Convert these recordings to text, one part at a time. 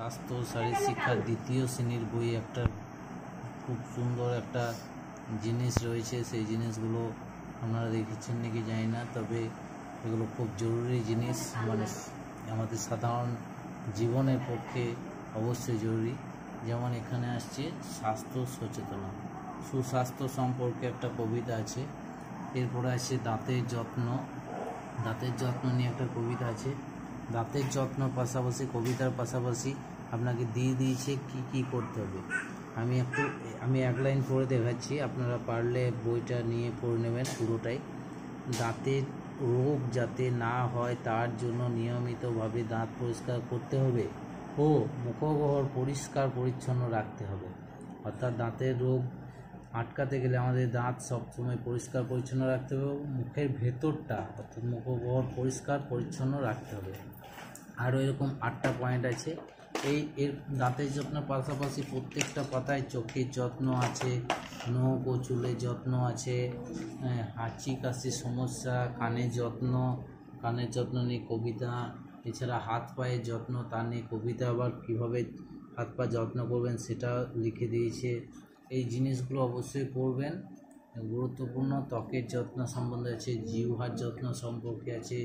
স্বাস্থ্য শারীরিক শিক্ষার দ্বিতীয় শ্রেণীর বই একটা খুব সুন্দর একটা জিনিস রয়েছে। সেই জিনিসগুলো আপনারা দেখেছেন নাকি জানি না, তবে এগুলো খুব জরুরি জিনিস, মানে আমাদের সাধারণ জীবনের পক্ষে অবশ্যই জরুরি। যেমন এখানে আসছে স্বাস্থ্য সচেতনা, সুস্বাস্থ্য সম্পর্কে একটা কবিতা আছে। এরপরে আছে দাঁতের যত্ন, দাঁতের যত্ন নিয়ে একটা কবিতা আছে। দাঁতের যত্ন পাশাপাশি কবিতার পাশাপাশি আপনাকে দিয়ে দিয়েছে কি কি করতে হবে। আমি এক লাইন পড়ে দেখাচ্ছি, আপনারা পারলে বইটা নিয়ে পড়ে নেবেন পুরোটাই। দাঁতের রোগ যাতে না হয় তার জন্য নিয়মিতভাবে দাঁত পরিষ্কার করতে হবে ও মুখগহ্বর পরিষ্কার পরিচ্ছন্ন রাখতে হবে। অর্থাৎ দাঁতের রোগ আটকাতে গেলে আমাদের দাঁত সবসময় পরিষ্কার পরিচ্ছন্ন রাখতে হবে, মুখের ভেতরটা অর্থাৎ মুখগহ্বর পরিষ্কার পরিচ্ছন্ন রাখতে হবে। আরও এরকম 8টা পয়েন্ট আছে। এর দাঁতের যত্নের পাশাপাশি প্রত্যেকটা পাতায় চোখের যত্ন আছে, নখ ও চুলের যত্ন আছে, হাঁচি কাশির সমস্যা, কানের যত্ন নিয়ে কবিতা, এছাড়া হাত পায়ের যত্ন তা নিয়ে কবিতা, আবার কীভাবে হাত পা যত্ন করবেন সেটা লিখে দিয়েছে। এই জিনিসগুলো অবশ্যই পড়বেন, গুরুত্বপূর্ণ। ত্বকের যত্ন সম্বন্ধে আছে, জিহ্বার যত্ন সম্পর্কে আছে,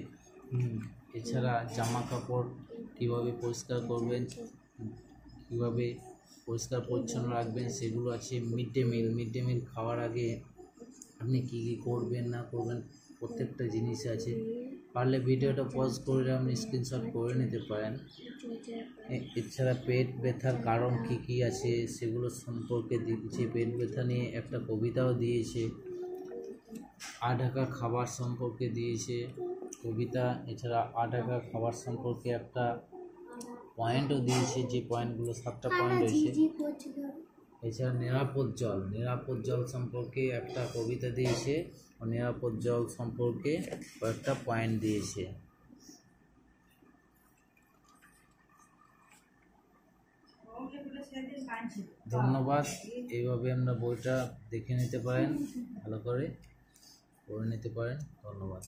এছাড়া জামা কাপড় কীভাবে পরিষ্কার করবেন, কীভাবে পরিষ্কার পরিচ্ছন্ন রাখবেন সেগুলো আছে। মিড ডে মিল খাওয়ার আগে আপনি কী কী করবেন না করবেন প্রত্যেকটা জিনিস আছে। পারলে ভিডিওটা পজ করে আপনি স্ক্রিনশট করে নিতে পারেন। এছাড়া পেট ব্যথার কারণ কী কী আছে সেগুলো সম্পর্কে দিয়েছে। পেট ব্যথা নিয়ে একটা কবিতাও দিয়েছে। আঢাকা খাবার সম্পর্কে দিয়েছে কবিতা, এছাড়া আঢাকা খাবার সম্পর্কে একটা পয়েন্টও দিয়েছে, যে পয়েন্টগুলো 7টা পয়েন্ট রয়েছে। এছাড়া নিরাপদ জল সম্পর্কে একটা কবিতা দিয়েছে ও নিরাপদ জল সম্পর্কে কয়েকটা পয়েন্ট দিয়েছে। ধন্যবাদ। এইভাবে আমরা বইটা দেখে নিতে পারেন, ভালো করে পড়ে নিতে পারেন। ধন্যবাদ।